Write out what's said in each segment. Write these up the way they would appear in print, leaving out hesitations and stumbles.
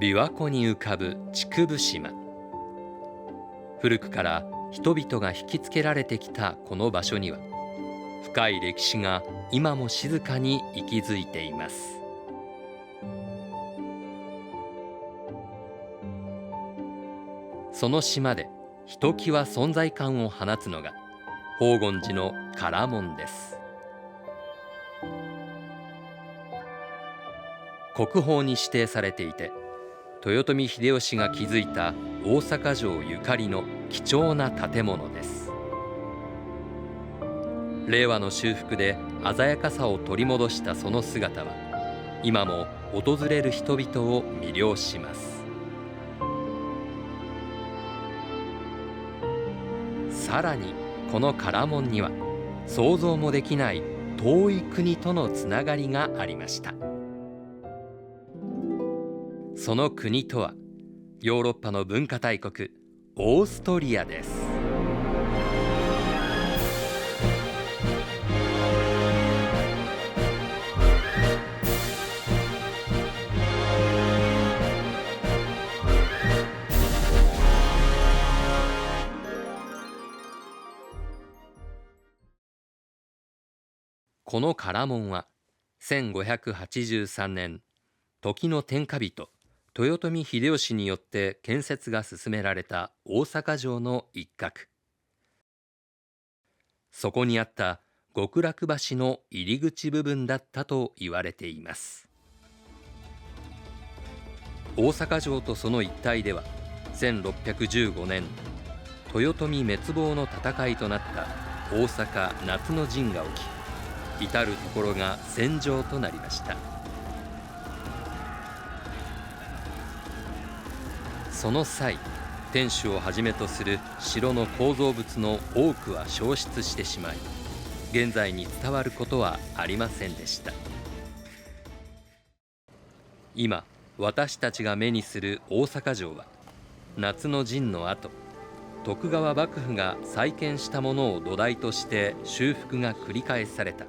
琵琶湖に浮かぶ竹生島。古くから人々が引きつけられてきたこの場所には、深い歴史が今も静かに息づいています。その島でひときわ存在感を放つのが宝厳寺の唐門です。国宝に指定されていて、豊臣秀吉が築いた大阪城ゆかりの貴重な建物です。令和の修復で鮮やかさを取り戻したその姿は、今も訪れる人々を魅了します。さらにこの唐門には、想像もできない遠い国とのつながりがありました。その国とは、ヨーロッパの文化大国オーストリアです。この唐門は1583年、時の天下人豊臣秀吉によって建設が進められた大阪城の一角。そこにあった極楽橋の入り口部分だったと言われています。大阪城とその一帯では、1615年豊臣滅亡の戦いとなった大阪夏の陣が起き、至る所が戦場となりました。その際、天守をはじめとする城の構造物の多くは焼失してしまい、現在に伝わることはありませんでした。今私たちが目にする大阪城は、夏の陣の後、徳川幕府が再建したものを土台として修復が繰り返された、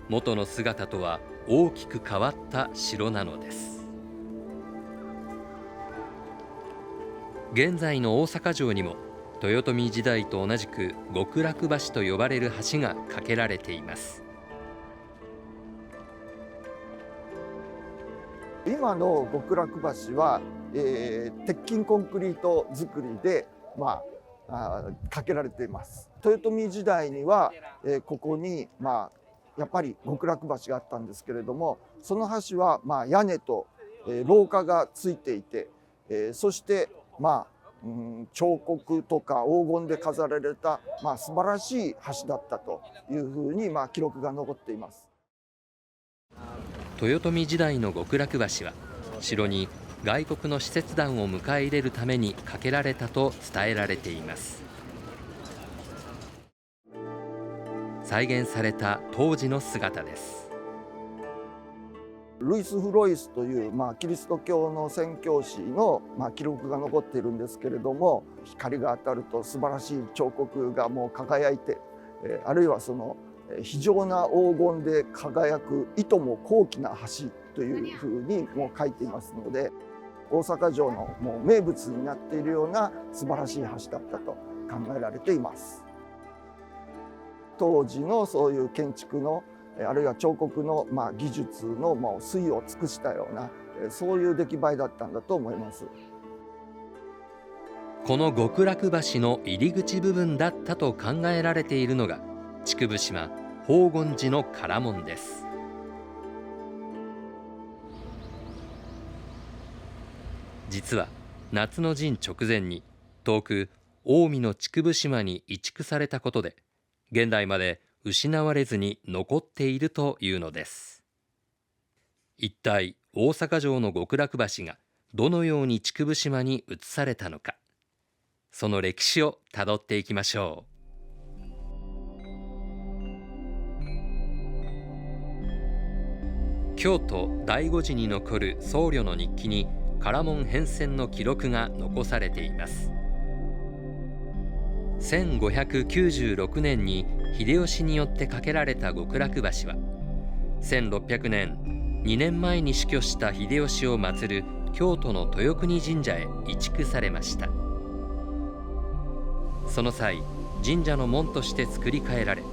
元の姿とは大きく変わった城なのです。現在の大阪城にも、豊臣時代と同じく極楽橋と呼ばれる橋が架けられています。今の極楽橋は、鉄筋コンクリート造りで、架けられています。豊臣時代には、ここに、やっぱり極楽橋があったんですけれども、その橋は屋根と、廊下がついていて、そして彫刻とか黄金で飾られた、素晴らしい橋だったというふうに、記録が残っています。豊臣時代の極楽橋は、城に外国の使節団を迎え入れるために架けられたと伝えられています。再現された当時の姿です。ルイス・フロイスという、キリスト教の宣教師の、記録が残っているんですけれども、光が当たると素晴らしい彫刻がもう輝いて、あるいはその非常な黄金で輝くいとも高貴な橋というふうにもう書いていますので、大阪城のもう名物になっているような素晴らしい橋だったと考えられています。当時のそういう建築のあるいは彫刻の技術の粋を尽くしたような、そういう出来栄えだったんだと思います。この極楽橋の入り口部分だったと考えられているのが、竹生島宝厳寺の唐門です。実は夏の陣直前に遠く近江の竹生島に移築されたことで、現代まで失われずに残っているというのです。一体大阪城の極楽橋がどのように竹生島に移されたのか、その歴史をたどっていきましょう。京都醍醐寺に残る僧侶の日記に唐門変遷の記録が残されています。1596年に秀吉によって架けられた極楽橋は、1600年2年前に死去した秀吉を祀る京都の豊国神社へ移築されました。その際、神社の門として作り変えられ、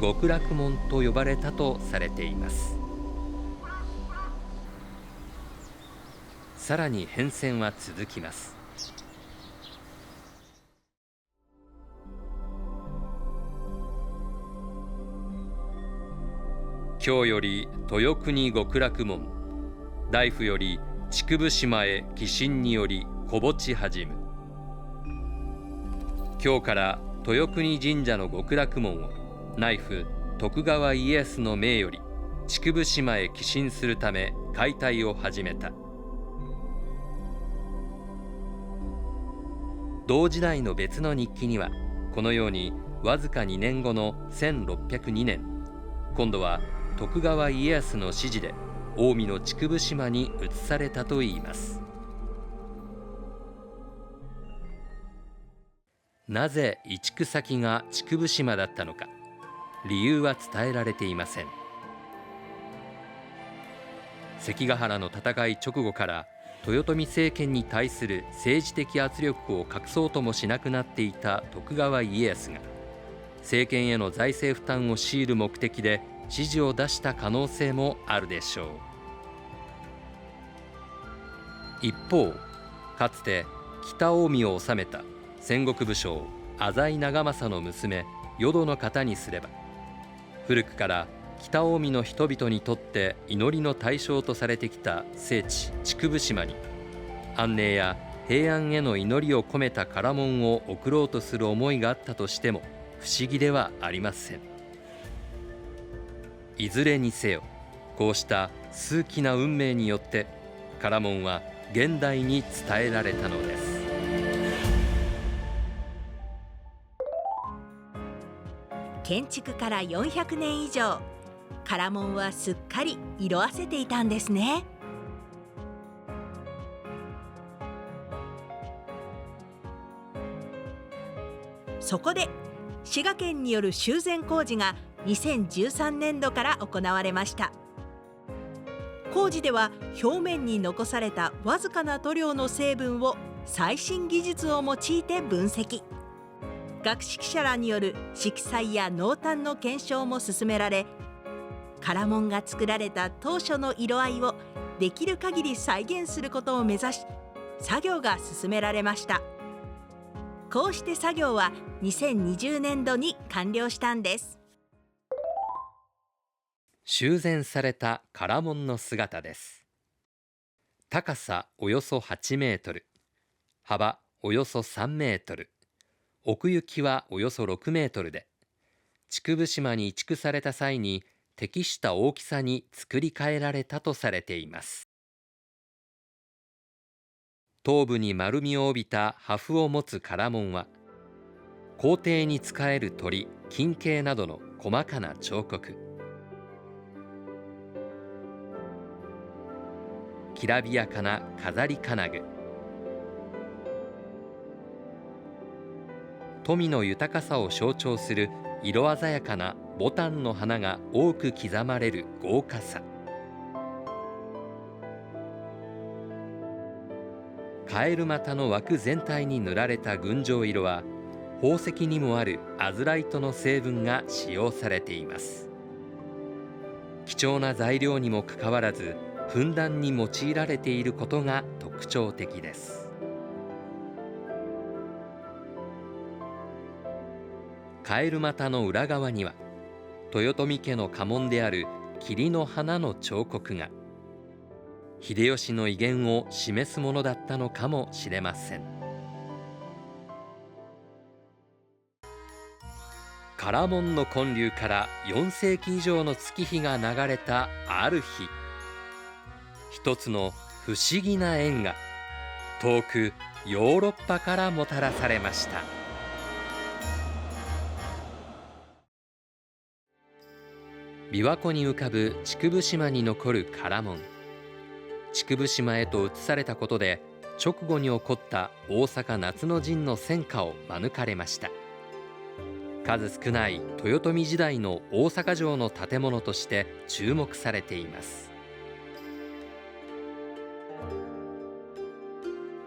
極楽門と呼ばれたとされています。さらに変遷は続きます。京より豊国極楽門、大夫より竹生島へ寄進により小墓地始む。京から豊国神社の極楽門を内府徳川家康の命より竹生島へ寄進するため解体を始めた。同時代の別の日記にはこのようにわずか2年後の1602年、今度は徳川家康の指示で近江の竹生島に移されたといいます。なぜ移築先が竹生島だったのか、理由は伝えられていません。関ヶ原の戦い直後から豊臣政権に対する政治的圧力を隠そうともしなくなっていた徳川家康が政権への財政負担を強いる目的で指示を出した可能性もあるでしょう。一方、かつて北近江を治めた戦国武将浅井長政の娘淀の方にすれば、古くから北近江の人々にとって祈りの対象とされてきた聖地竹生島に安寧や平安への祈りを込めた唐門を送ろうとする思いがあったとしても不思議ではありません。いずれにせよ、こうした数奇な運命によって唐門は現代に伝えられたのです。建築から400年以上、唐門はすっかり色あせていたんですね。そこで滋賀県による修繕工事が2013年度から行われました。工事では表面に残されたわずかな塗料の成分を最新技術を用いて分析。学識者らによる色彩や濃淡の検証も進められ、唐門が作られた当初の色合いをできる限り再現することを目指し、作業が進められました。こうして作業は2020年度に完了したんです。修繕された唐門の姿です。高さおよそ8メートル、幅およそ3メートル、奥行きはおよそ6メートルで、竹生島に移築された際に適した大きさに作り変えられたとされています。頭部に丸みを帯びた破風を持つ唐門は、皇帝に仕える鳥、金桂などの細かな彫刻、きらびやかな飾り金具、富の豊かさを象徴する色鮮やかな牡丹の花が多く刻まれる豪華さ、カエル股の枠全体に塗られた群青色は宝石にもあるアズライトの成分が使用されています。貴重な材料にもかかわらずふんだんに用いられていることが特徴的です。カエル股の裏側には豊臣家の家紋である桐の花の彫刻が、秀吉の威厳を示すものだったのかもしれません。唐門の建立から4世紀以上の月日が流れたある日、一つの不思議な縁が遠くヨーロッパからもたらされました。琵琶湖に浮かぶ竹生島に残る唐門。竹生島へと移されたことで、直後に起こった大阪夏の陣の戦果を免れました。数少ない豊臣時代の大阪城の建物として注目されています。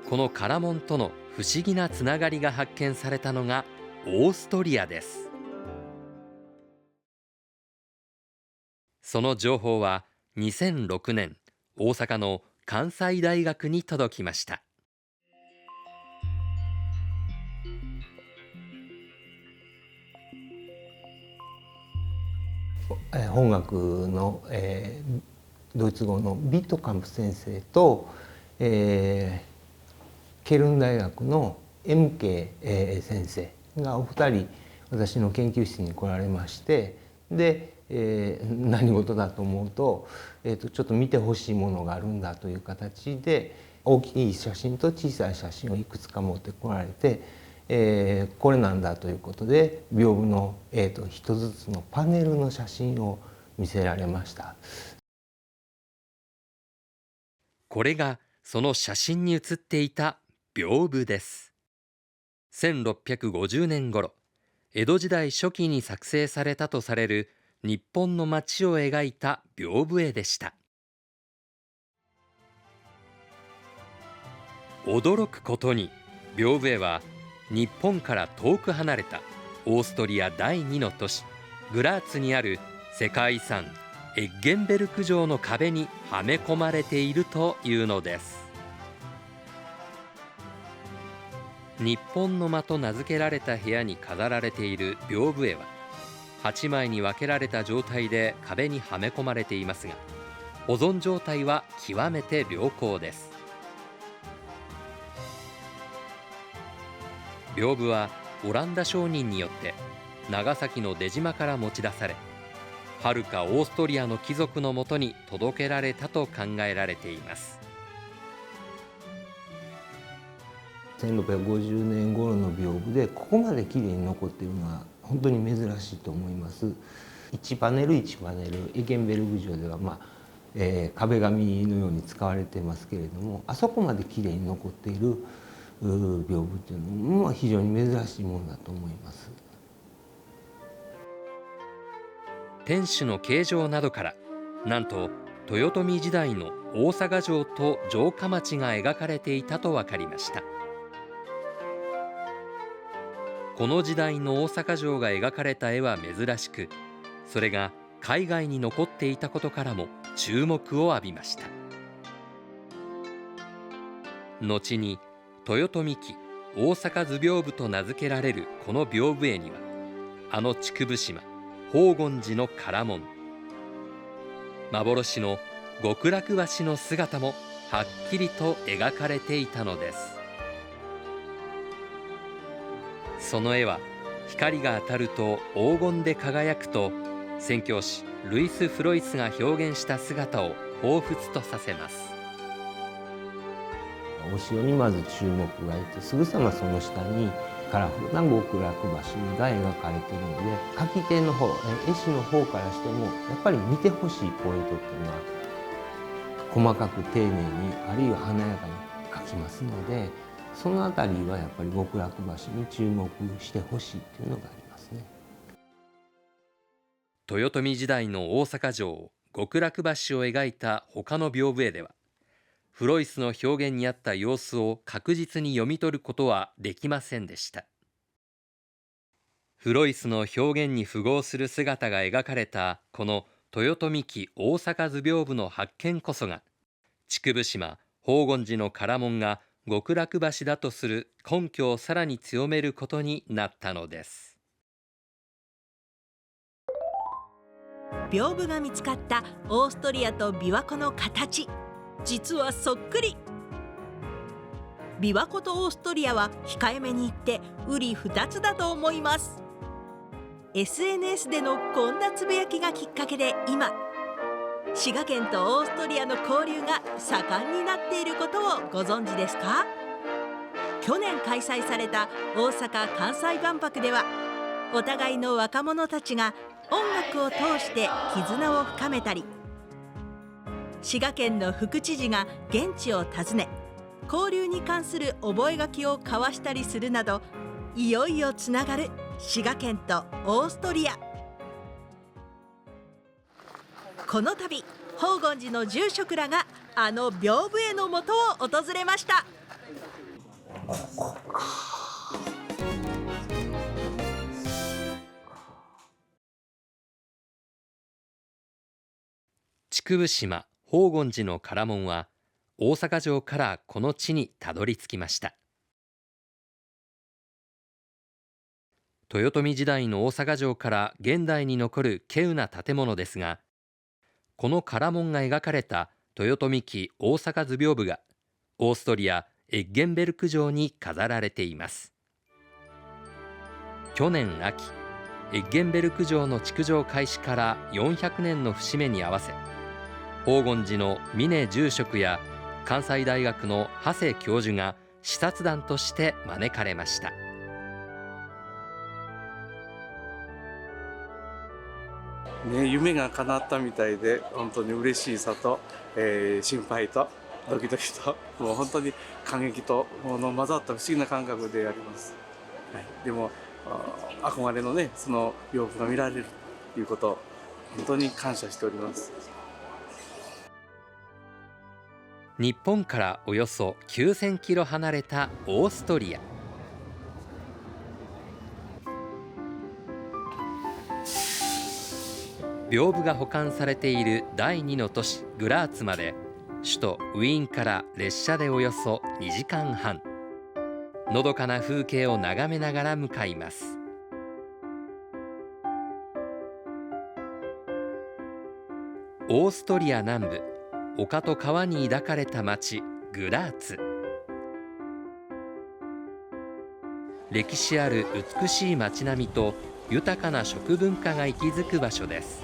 この唐門との不思議なつながりが発見されたのがオーストリアです。その情報は2006年、大阪の関西大学に届きました。本学の、ドイツ語のビットカンプ先生と、ケルン大学の MK、先生がお二人私の研究室に来られまして、で、何事だと思うと、ちょっと見てほしいものがあるんだという形で大きい写真と小さい写真をいくつか持ってこられて、これなんだということで屏風の、一つずつのパネルの写真を見せられました。これがその写真に写っていた屏風です。1650年頃、江戸時代初期に作成されたとされる日本の街を描いた屏風絵でした。驚くことに屏風絵は日本から遠く離れたオーストリア第2の都市グラーツにある世界遺産エッゲンベルク城の壁にはめ込まれているというのです。日本の間と名付けられた部屋に飾られている屏風絵は8枚に分けられた状態で壁にはめ込まれていますが、保存状態は極めて良好です。屏風はオランダ商人によって長崎の出島から持ち出され、はるかオーストリアの貴族のもとに届けられたと考えられています。1650年頃の屏風でここまできれいに残っているのは本当に珍しいと思います。1パネル1パネル、エッゲンベルク城では、壁紙のように使われていますけれども、あそこまできれいに残っている屏風というのは非常に珍しいものだと思います。天守の形状などからなんと豊臣時代の大阪城と城下町が描かれていたと分かりました。この時代の大阪城が描かれた絵は珍しく、それが海外に残っていたことからも注目を浴びました。後に豊臣記大阪図屏風と名付けられるこの屏風絵には、あの竹生島宝厳寺の唐門、幻の極楽橋の姿もはっきりと描かれていたのです。その絵は光が当たると黄金で輝くと、宣教師ルイス・フロイスが表現した姿を彷彿とさせます。お城にまず注目がいて、すぐさまその下にカラフルな極楽橋が描かれているので、描き手の方、絵師の方からしてもやっぱり見てほしいポイントっていうのは細かく丁寧に、あるいは華やかに描きますので、そのあたりはやっぱり極楽橋に注目してほしいというのがありますね。豊臣時代の大阪城極楽橋を描いた他の屏風絵では、フロイスの表現にあった様子を確実に読み取ることはできませんでした。フロイスの表現に符合する姿が描かれたこの豊臣記大阪図屏風の発見こそが、竹生島宝厳寺の唐門が極楽橋だとする根拠をさらに強めることになったのです。屏風が見つかったオーストリアと琵琶湖の形、実はそっくり。琵琶湖とオーストリアは控えめに言って瓜二つだと思います。 SNS でのこんなつぶやきがきっかけで、今滋賀県とオーストリアの交流が盛んになっていることをご存知ですか？去年開催された大阪・関西万博では、お互いの若者たちが音楽を通して絆を深めたり、滋賀県の副知事が現地を訪ね交流に関する覚書を交わしたりするなど、いよいよつながる滋賀県とオーストリア。この度宝厳寺の住職らがあの屏風絵のもとを訪れました。竹生島宝厳寺の唐門は大阪城からこの地にたどり着きました。豊臣時代の大阪城から現代に残る稀有な建物ですが、この唐門が描かれた豊臣記大阪図屏風がオーストリアエッゲンベルク城に飾られています。去年秋、エッゲンベルク城の築城開始から400年の節目に合わせ、宝厳寺の峰住職や関西大学の長谷教授が視察団として招かれました。ね、夢が叶ったみたいで、本当に嬉しさと、心配とドキドキと、もう本当に感激と混ざった不思議な感覚であります。はい、でも憧れのね、その屏風が見られるということ、本当に感謝しております。日本からおよそ9000キロ離れたオーストリア。屏風が保管されている第2の都市グラーツまで首都ウィーンから列車でおよそ2時間半、のどかな風景を眺めながら向かいます。オーストリア南部、丘と川に抱かれた町グラーツ。歴史ある美しい町並みと豊かな食文化が息づく場所です。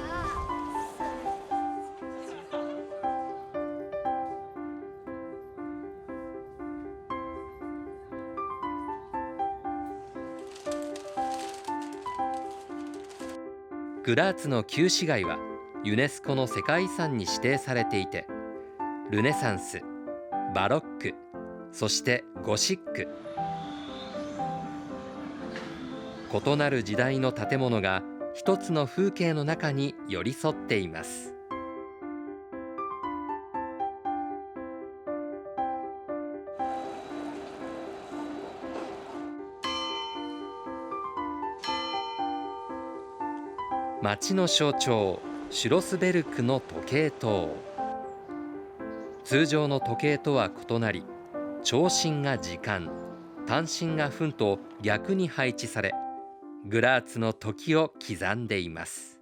グラーツの旧市街はユネスコの世界遺産に指定されていて、ルネサンス、バロック、そしてゴシック、異なる時代の建物が一つの風景の中に寄り添っています。街の象徴シュロスベルクの時計塔。通常の時計とは異なり、長針が時間、短針が分と逆に配置され、グラーツの時を刻んでいます。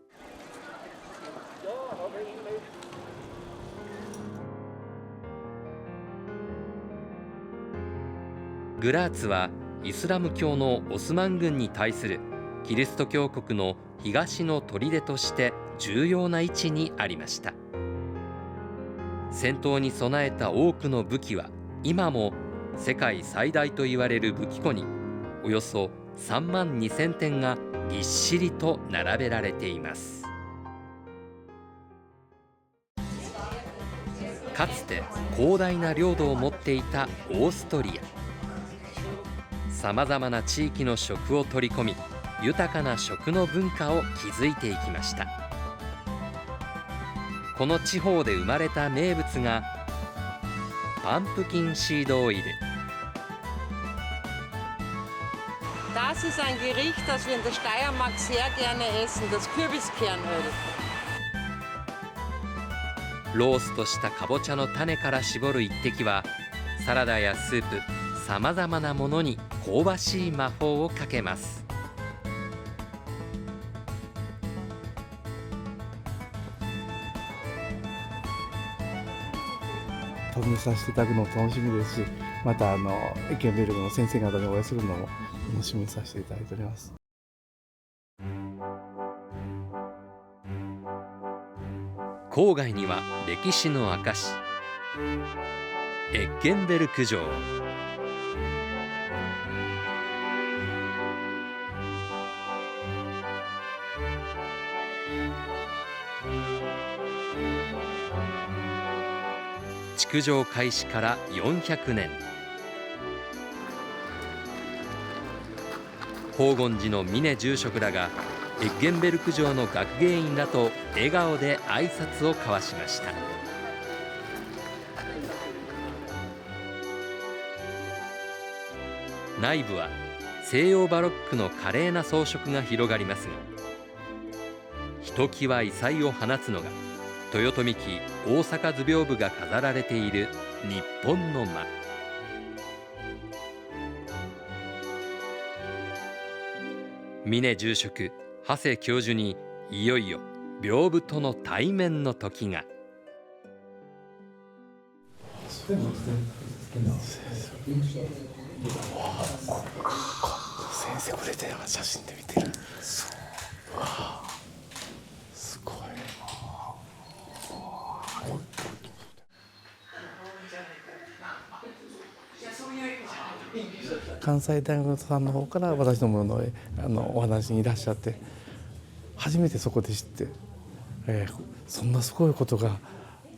グラーツはイスラム教のオスマン軍に対するキリスト教国の東の砦として重要な位置にありました。戦闘に備えた多くの武器は今も世界最大といわれる武器庫におよそ3万2000点がぎっしりと並べられています。かつて広大な領土を持っていたオーストリア。さまざまな地域の食を取り込み、豊かな食の文化を築いていきました。この地方で生まれた名物がパンプキンシードオイル。Das ist ein Gericht, das wir in der Steiermark sehr gerne essen, das Kürbiskernöl. ローストしたかぼちゃの種から絞る一滴は、サラダやスープ、さまざまなものに香ばしい魔法をかけます。訪ねさせていただくのも楽しみですし、またエッゲンベルクの先生方にお会いするのも楽しみにさせていただいております。郊外には歴史の証、エッゲンベルク城。築城開始から400年、宝厳寺の峰住職らがエッゲンベルク城の学芸員らと笑顔で挨拶を交わしました。内部は西洋バロックの華麗な装飾が広がりますが、ひときわ異彩を放つのが豊臣記大阪図屏風が飾られている日本の間。峰住職長谷教授にいよいよ屏風との対面の時が。先生これで写真で見てる。すごい。関西大学さんの方から私どものお話にいらっしゃって、初めてそこで知って、そんなすごいことが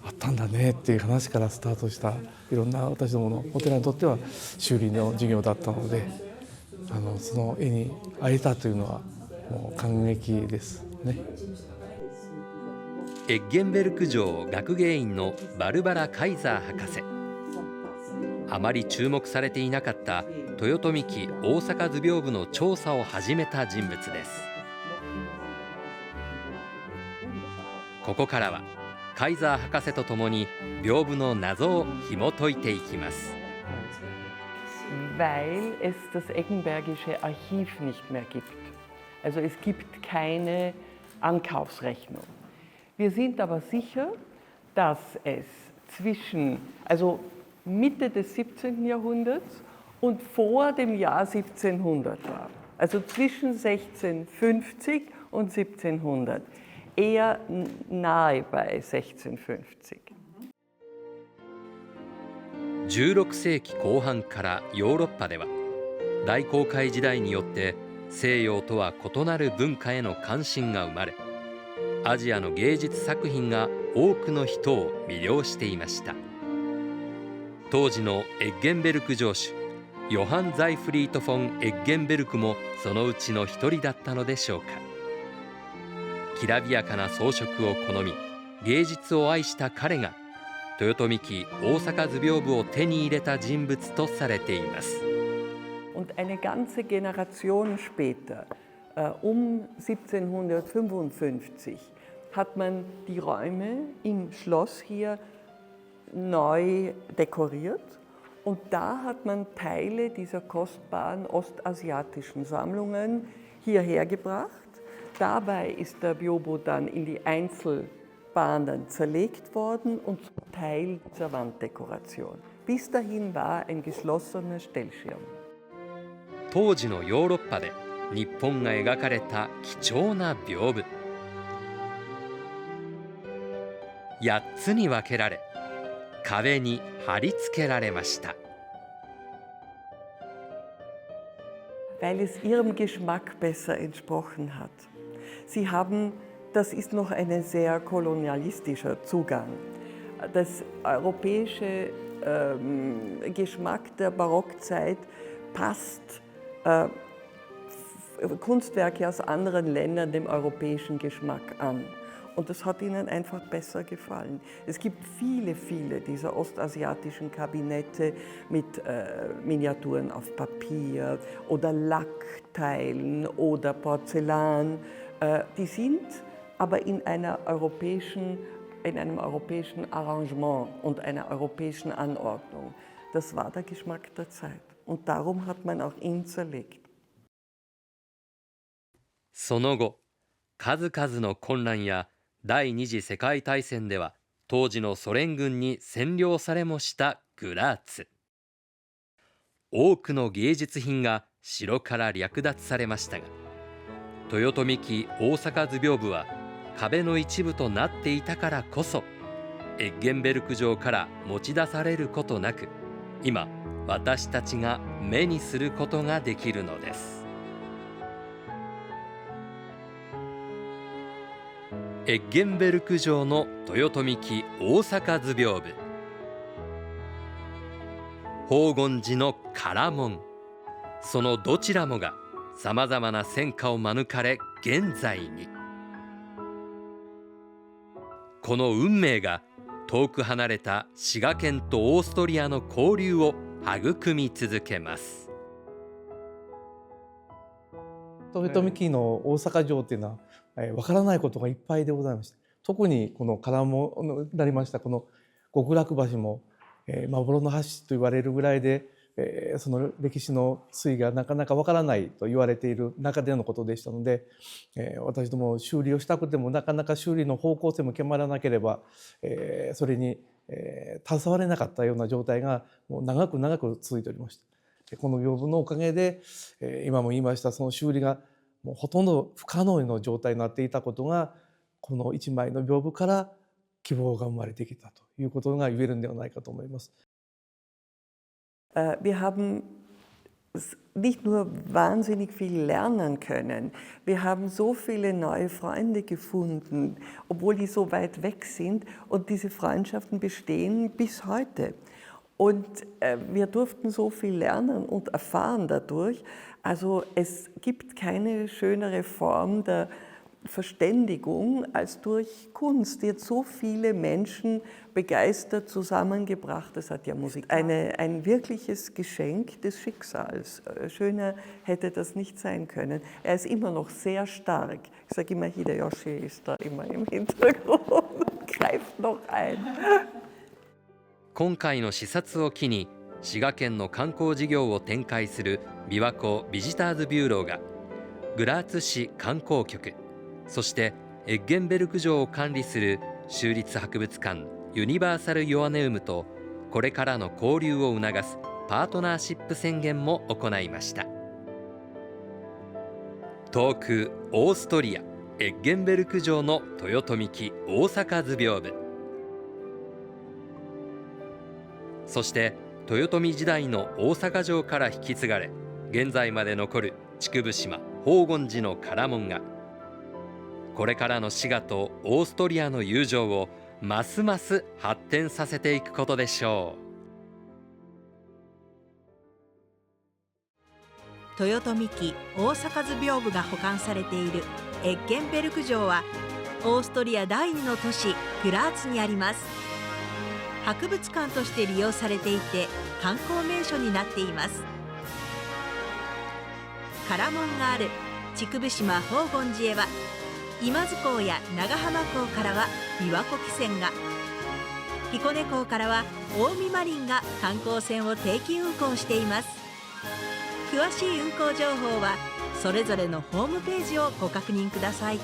あったんだねっていう話からスタートした、いろんな私どものお寺にとっては修理の授業だったので、その絵に会えたというのはもう感激ですね。エッゲンベルク城学芸員のバルバラ・カイザー博士。あまり注目されていなかった豊臣記大阪図屏風の調査を始めた人物です。ここからはカイザー博士とともに屏風の謎を紐解いていきます。Weil es das Eggenbergische Archiv nicht mehr gibt. Also es gibt keine Ankaufsrechnung. Wir sind aber sicher, dass es zwischen, also Mitte des 17. Jahrhunderts und vor dem Jahr 1700 war. Also zwischen 1650 und 1700. Eher nahe bei 1650. 16世紀後半からヨーロッパでは大航海時代によって西洋とは異なる文化への関心が生まれ、アジアの芸術作品が多くの人を魅了していました。当時のエッゲンベルク城主ヨハン・ザイフリート・フォン・エッゲンベルクもそのうちの一人だったのでしょうか。きらびやかな装飾を好み芸術を愛した彼が豊臣記大阪図屏風を手に入れた人物とされています。Und eine ganze Generation später, um 1755, hat man die Räume im Schloss hier neu dekoriert und da hat man Teile dieser kostbaren ostasiatischen Sammlungen hierher gebracht. Dabei ist der Byobo dann in die Einzelbahnen zerlegt worden und zum Teil dieser Wanddekoration. Bis dahin war ein geschlossener Stellschirm. 当時のヨーロッパで日本が描かれた貴重な屏風。8つに分けられ壁に貼り付けられました。Weil es ihrem Geschmack besser entsprochen hat. Sie haben, das ist noch ein sehr kolonialistischer Zugang. Das europäische Geschmack der Barockzeit passt Kunstwerke aus anderen Ländern dem europäischen Geschmack an. Und das hat ihnen einfach besser gefallen. Es gibt viele, viele dieser ostasiatischen Kabinette mit Miniaturen auf Papier oder Lackteilen oder Porzellan. Die sind aber in einem europäischen Arrangement und einer europäischen Anordnung. Das war der Geschmack der Zeit. Und darum hat man auch ihn zerlegt. その後、数々の混乱や第二次世界大戦では当時のソ連軍に占領されもしたグラーツ。多くの芸術品が城から略奪されましたが、豊臣記大阪図屏風は壁の一部となっていたからこそ、エッゲンベルク城から持ち出されることなく、今私たちが目にすることができるのです。エッゲンベルク城の豊臣記大阪図屏風、宝厳寺の唐門、そのどちらもがさまざまな戦火を免れ現在に。この運命が遠く離れた滋賀県とオーストリアの交流を育み続けます。豊臣期の大阪城っていうのはわからないことがいっぱいでございまして、特にこの唐門になりましたこの極楽橋も幻の橋と言われるぐらいで、その歴史の推移がなかなかわからないと言われている中でのことでしたので、私ども修理をしたくてもなかなか修理の方向性も決まらなければ、それに携われなかったような状態がもう長く長く続いておりました。この屏風のおかげで、今も言いましたその修理がもうほとんど不可能の状態になっていたことが、この一枚の屏風から希望が生まれてきたということが言えるんではないかと思います。Wir haben nicht nur wahnsinnig viel lernen können, wir haben so viele neue Freunde gefunden, obwohl die so weit weg sind, und diese Freundschaften bestehen bis heute. Und wir durften so viel lernen und erfahren dadurch. Also es gibt keine schönere Form der Verständigung als durch Kunst. Die hat so viele Menschen begeistert zusammengebracht. Das hat ja Musik. Ein wirkliches Geschenk des Schicksals. Schöner hätte das nicht sein können. Er ist immer noch sehr stark. Ich sage immer, Hideyoshi ist da immer im Hintergrund und greift noch ein. 今回の視察を機に滋賀県の観光事業を展開する琵琶湖ビジターズビューローがグラーツ市観光局、そしてエッゲンベルク城を管理する州立博物館ユニバーサル・ヨアネウムとこれからの交流を促すパートナーシップ宣言も行いました。遠くオーストリアエッゲンベルク城の豊臣期大阪図屏風、そして豊臣時代の大阪城から引き継がれ現在まで残る竹生島宝厳寺の唐門がこれからの滋賀とオーストリアの友情をますます発展させていくことでしょう。豊臣期大阪図屏風が保管されているエッゲンベルク城はオーストリア第2の都市グラーツにあります。博物館として利用されていて観光名所になっています。唐門がある竹生島宝厳寺へは今津港や長浜港からは琵琶湖汽船が、彦根港からは近江マリンが観光船を定期運航しています。詳しい運航情報はそれぞれのホームページをご確認ください。